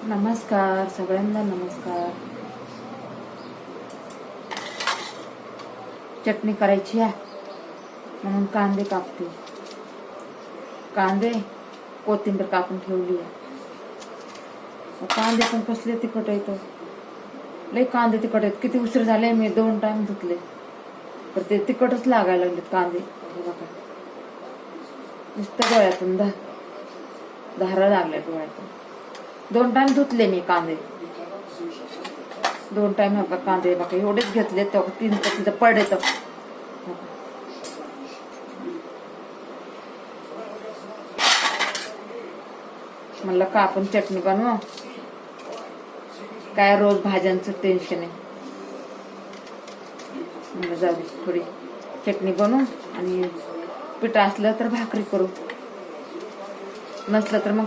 नमस्कार सगळ्यांना नमस्कार. चटणी करायची आहे म्हणून कांदे कापते. कांदे कोथिंबीर कापून ठेवली आहे. कांदे पण कसले तिखट आहेत, लय कांदे तिखट आहेत. किती उशीर झाले, मी 2 टाइम धुतले पण ते तिखटच लागायला लागलेत कांदे. नुसतं डोळ्यातून धारा लागल्या डोळ्यातून. 2 टाइम धुतले मी कांदे. 2 टाइम कांदे बघा एवढेच घेतले, तर 3 तिथं पडे. तर म्हणलं का आपण चटणी बनवू, काय रोज भाज्यांचं टेन्शन आहे. म्हणलं जाऊ थोडी चटणी बनवू, आणि पीठ असलं तर भाकरी करू, नसलं तर मग